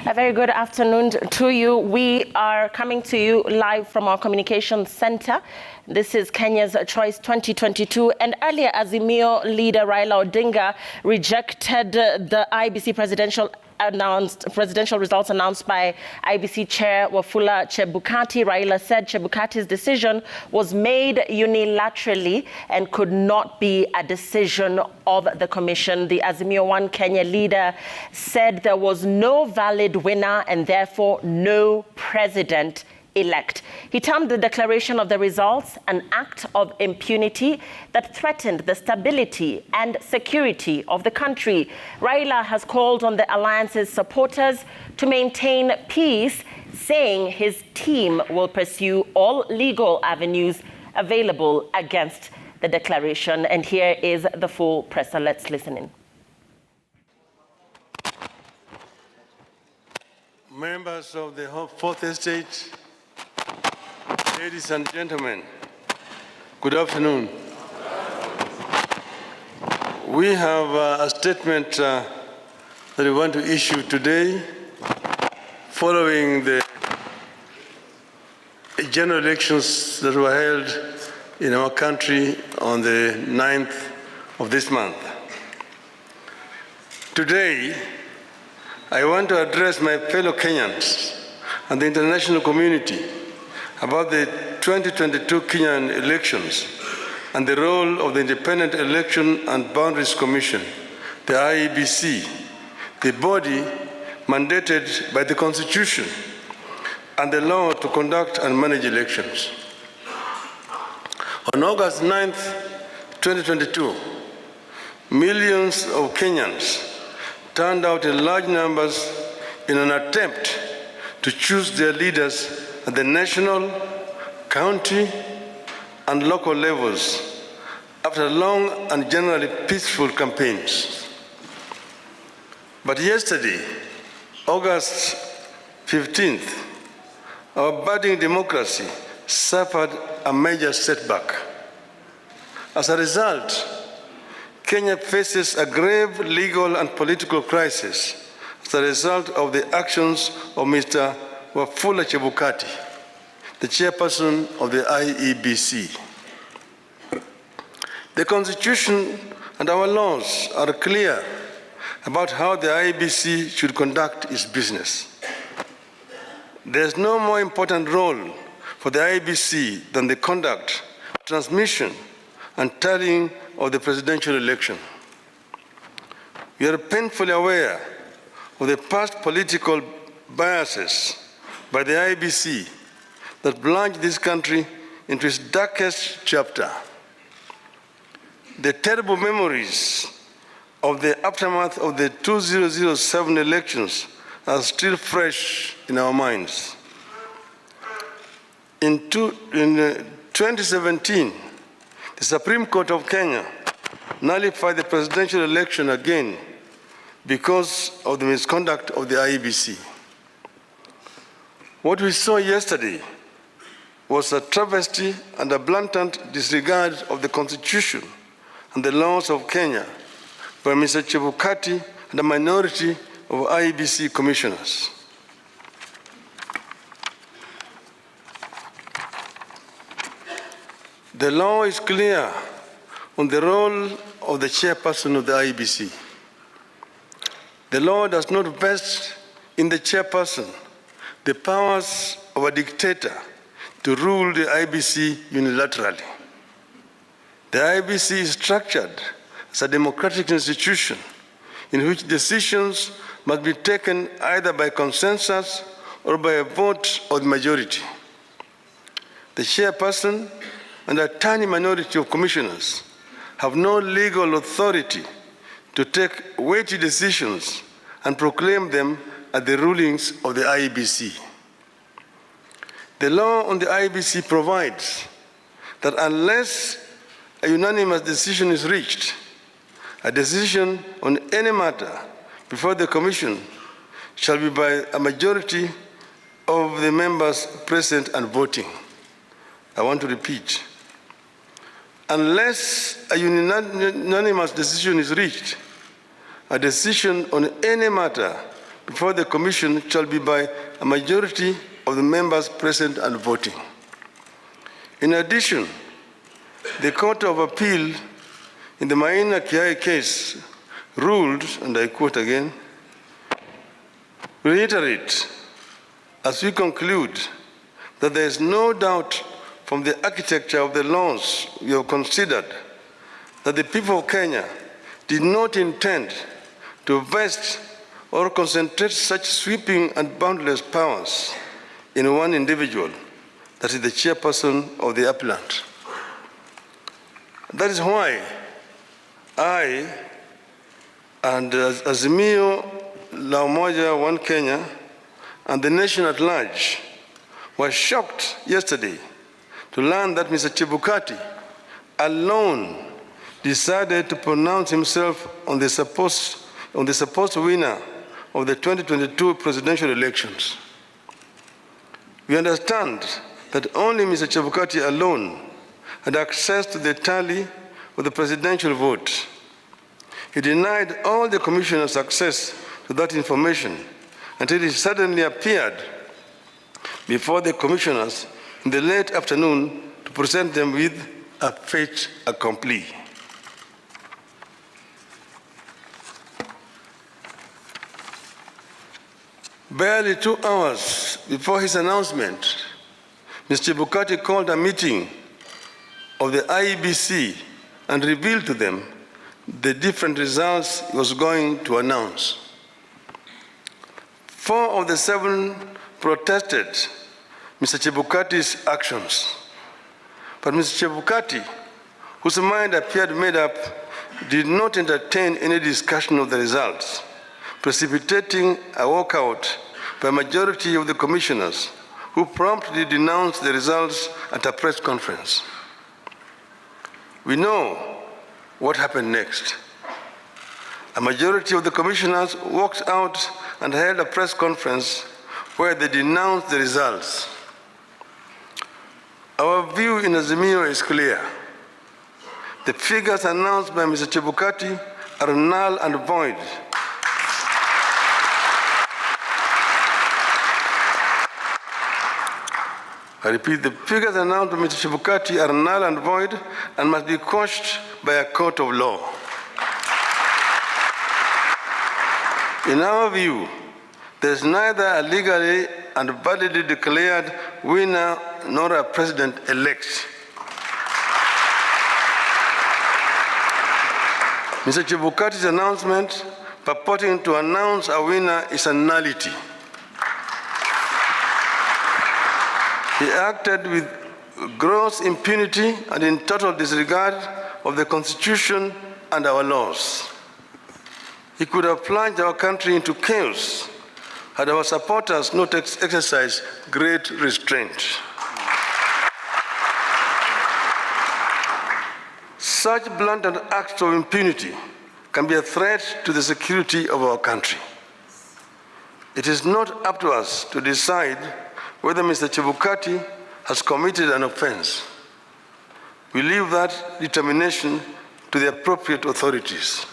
A very good afternoon to you. We are coming to you live from our communications center. This is Kenya's Choice 2022. And earlier, Azimio leader Raila Odinga rejected the IEBC presidential results announced by IEBC Chair Wafula Chebukati. Raila said Chebukati's decision was made unilaterally and could not be a decision of the commission. The Azimio-one Kenya leader said there was no valid winner and therefore no president-elect. He termed the declaration of the results an act of impunity that threatened the stability and security of the country. Raila has called on the alliance's supporters to maintain peace, saying his team will pursue all legal avenues available against the declaration. And here is the full presser. Let's listen in. Members of the Fourth Estate, ladies and gentlemen, good afternoon. We have a statement that we want to issue today following the general elections that were held in our country on the 9th of this month. Today, I want to address my fellow Kenyans and the international community about the 2022 Kenyan elections and the role of the Independent Election and Boundaries Commission, the IEBC, the body mandated by the Constitution and the law to conduct and manage elections. On August 9th, 2022, millions of Kenyans turned out in large numbers in an attempt to choose their leaders at the national, county, and local levels after long and generally peaceful campaigns. But yesterday, August 15th, our budding democracy suffered a major setback. As a result, Kenya faces a grave legal and political crisis as a result of the actions of Mr. Wafula Chebukati, the chairperson of the IEBC. The Constitution and our laws are clear about how the IEBC should conduct its business. There is no more important role for the IEBC than the conduct, transmission, and tallying of the presidential election. We are painfully aware of the past political biases by the IEBC that plunged this country into its darkest chapter. The terrible memories of the aftermath of the 2007 elections are still fresh in our minds. In 2017, the Supreme Court of Kenya nullified the presidential election again because of the misconduct of the IEBC. What we saw yesterday was a travesty and a blatant disregard of the Constitution and the laws of Kenya by Mr. Chebukati and a minority of IEBC commissioners. The law is clear on the role of the chairperson of the IEBC. The law does not vest in the chairperson the powers of a dictator to rule the IEBC unilaterally. The IEBC is structured as a democratic institution in which decisions must be taken either by consensus or by a vote of the majority. The chairperson and a tiny minority of commissioners have no legal authority to take weighty decisions and proclaim them as the rulings of the IEBC. The law on the IEBC provides that unless a unanimous decision is reached, a decision on any matter before the Commission shall be by a majority of the members present and voting. I want to repeat. Unless a unanimous decision is reached, a decision on any matter before the Commission shall be by a majority of the members present and voting. In addition, the Court of Appeal in the Maina Kiai case ruled, and I quote again, reiterate, as we conclude, that there is no doubt from the architecture of the laws we have considered that the people of Kenya did not intend to vest or concentrate such sweeping and boundless powers in one individual, that is the chairperson of the appellant. That is why I and Azimio-one Kenya and the nation at large were shocked yesterday to learn that Mr. Chebukati alone decided to pronounce himself on the supposed winner of the 2022 presidential elections. We understand that only Mr. Chebukati alone had access to the tally of the presidential vote. He denied all the commissioners access to that information until he suddenly appeared before the commissioners in the late afternoon to present them with a fait accompli. Barely 2 hours before his announcement, Mr. Chebukati called a meeting of the IEBC and revealed to them the different results he was going to announce. 4 of the 7 protested Mr. Chebukati's actions. But Mr. Chebukati, whose mind appeared made up, did not entertain any discussion of the results, precipitating a walkout by a majority of the commissioners, who promptly denounced the results at a press conference. We know what happened next. A majority of the commissioners walked out and held a press conference where they denounced the results. Our view in Azimio is clear. The figures announced by Mr. Chebukati are null and void. I repeat, the figures announced by Mr. Chebukati are null and void and must be quashed by a court of law. In our view, there is neither a legally and validly declared winner nor a president-elect. Mr. Chebukati's announcement purporting to announce a winner is a nullity. He acted with gross impunity and in total disregard of the Constitution and our laws. He could have plunged our country into chaos had our supporters not exercised great restraint. Such blatant acts of impunity can be a threat to the security of our country. It is not up to us to decide whether Mr. Chebukati has committed an offense. We leave that determination to the appropriate authorities.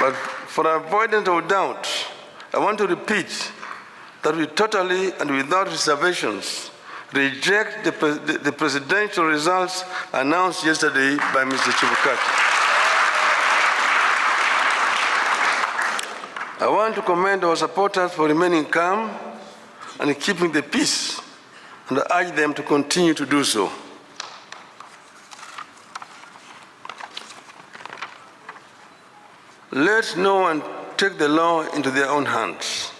But for avoidance of doubt, I want to repeat that we totally and without reservations reject the presidential results announced yesterday by Mr. Chebukati. I want to commend our supporters for remaining calm and keeping the peace, and I urge them to continue to do so. Let no one take the law into their own hands.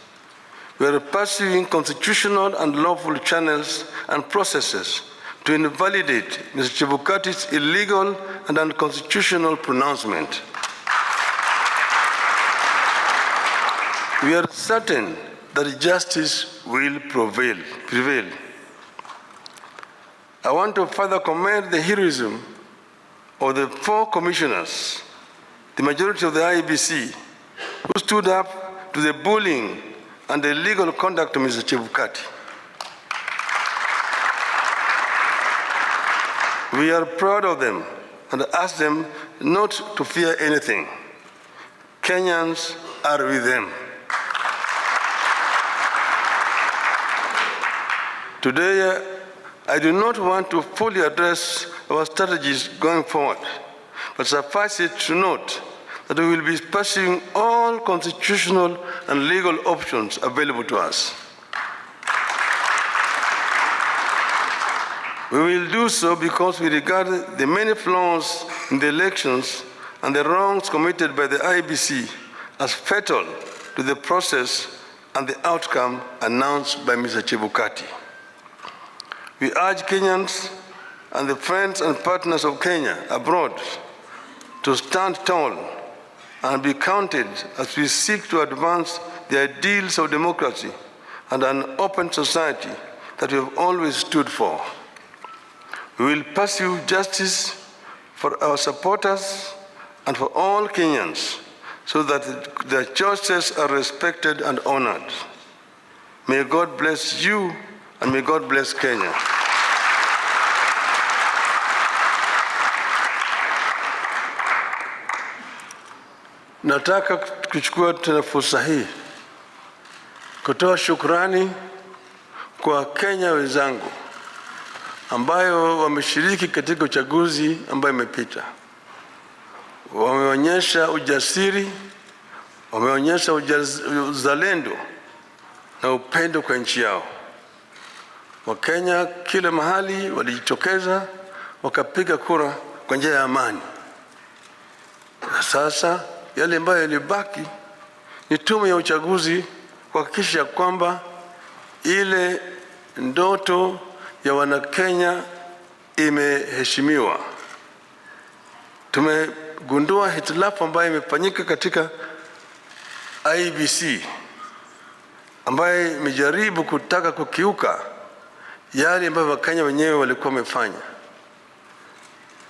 We are pursuing constitutional and lawful channels and processes to invalidate Mr. Chebukati's illegal and unconstitutional pronouncement. We are certain that justice will prevail. I want to further commend the heroism of the 4 commissioners, the majority of the IEBC, who stood up to the bullying and the illegal conduct of Mr. Chebukati. We are proud of them and ask them not to fear anything. Kenyans are with them. Today, I do not want to fully address our strategies going forward, but suffice it to note that we will be pursuing all constitutional and legal options available to us. We will do so because we regard the many flaws in the elections and the wrongs committed by the IEBC as fatal to the process and the outcome announced by Mr. Chebukati. We urge Kenyans and the friends and partners of Kenya abroad to stand tall and be counted as we seek to advance the ideals of democracy and an open society that we have always stood for. We will pursue justice for our supporters and for all Kenyans so that their choices are respected and honored. May God bless you and may God bless Kenya. Nataka kuchukua tena fursa hii kutoa shukrani kwa Kenya wenzangu ambayo wameshiriki katika uchaguzi ambayo imepita. Wameonyesha ujasiri, wameonyesha uzalendo na upendo kwa nchi yao. Wakenya kila mahali walijitokeza wakapiga kura kwa njia ya amani. Sasa yale ambayo yalibaki ni tume ya uchaguzi kuhakikisha kwamba ile ndoto ya Wanakenya imeheshimiwa. Tumegundua hitilafu ambayo imefanyika katika IEBC ambayo imejaribu kutaka kukiuka yale ambayo Wakenya wenyewe walikuwa wamefanya.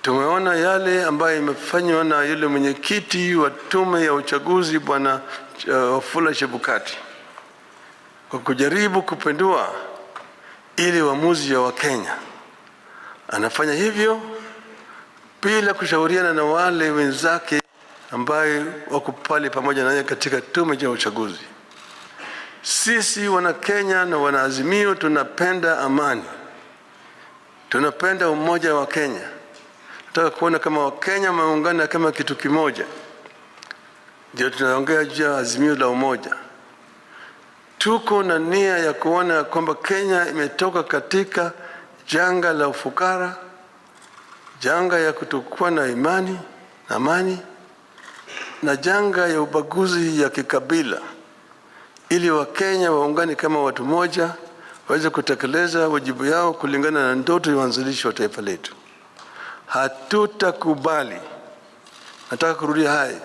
Tumeona yale ambayo imefanywa na yule mwenyekiti wa tume ya uchaguzi Bwana Wafula Chebukati kwa kujaribu kupindua ili uamuzi ya Wakenya. Anafanya hivyo bila kushauriana na wale wenzake ambaye wako pale pamoja naye katika tume ya uchaguzi. Sisi wana Kenya na wana Azimio tunapenda amani. Tunapenda umoja wa Kenya. Tunataka kuona kama Wakenya wameungana kama kitu kimoja. Ndio tunaongea juu ya Azimio la umoja. Tuko na nia ya kuona kwamba Kenya imetoka katika janga la ufukara, janga ya kutokuwa na imani na amani, na janga ya ubaguzi ya kikabila, ili Wakenya waungane kama watu moja, waweze kutekeleza wajibu yao kulingana na ndoto ya uanzilishi wa taifa letu. Hatutakubali, nataka kurudia haya,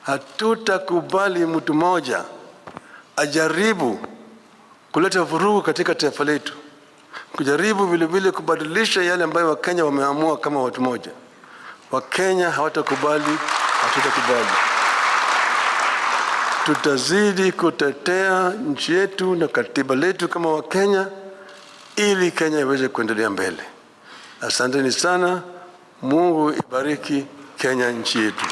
hatutakubali mtu mmoja ajaribu kuleta vurugu katika taifa letu, kujaribu vile vile kubadilisha yale ambayo Wakenya wameamua kama watu moja. Wakenya hawatakubali, hatutakubali. Tutazidi kutetea nchi yetu na katiba letu kama Wakenya ili Kenya iweze kuendelea mbele. Asanteni sana. Mungu ibariki Kenya, nchi yetu.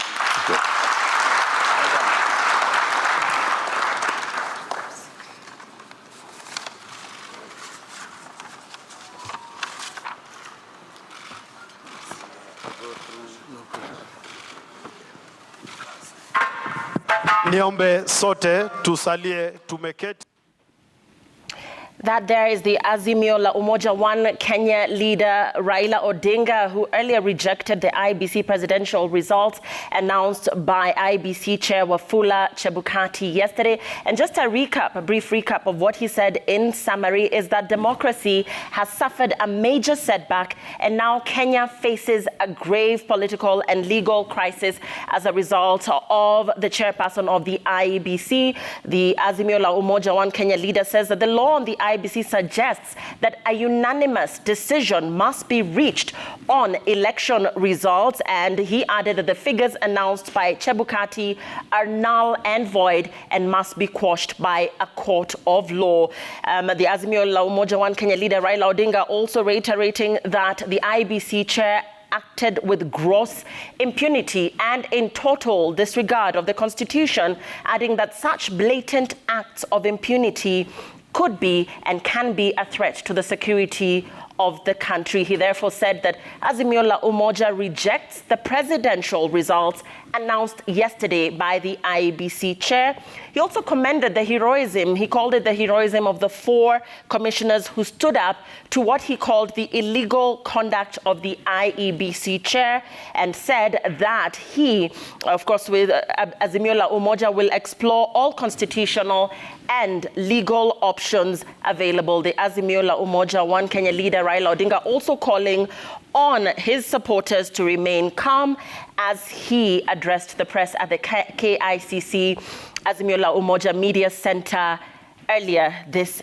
Niombe sote tusalie tumeketi. That there is the Azimio-one Kenya leader Raila Odinga, who earlier rejected the IEBC presidential results announced by IEBC Chair Wafula Chebukati yesterday. And just a brief recap of what he said in summary is that democracy has suffered a major setback, and now Kenya faces a grave political and legal crisis as a result of the chairperson of the IEBC. The Azimio-one Kenya leader says that the law on the IEBC suggests that a unanimous decision must be reached on election results, and he added that the figures announced by Chebukati are null and void and must be quashed by a court of law. The Azimio-one Kenya leader Raila Odinga also reiterating that the IEBC chair acted with gross impunity and in total disregard of the Constitution, adding that such blatant acts of impunity could be and can be a threat to the security of the country. He therefore said that Azimio-one Kenya rejects the presidential results announced yesterday by the IEBC chair. He also commended the heroism, he called it the heroism of the 4 commissioners who stood up to what he called the illegal conduct of the IEBC chair, and said that he, of course, with Azimio-one Kenya, will explore all constitutional and legal options available. The Azimio-one Kenya leader, Raila Odinga, also calling on his supporters to remain calm as he addressed the press at the KICC Azimio-one Kenya Media Center earlier this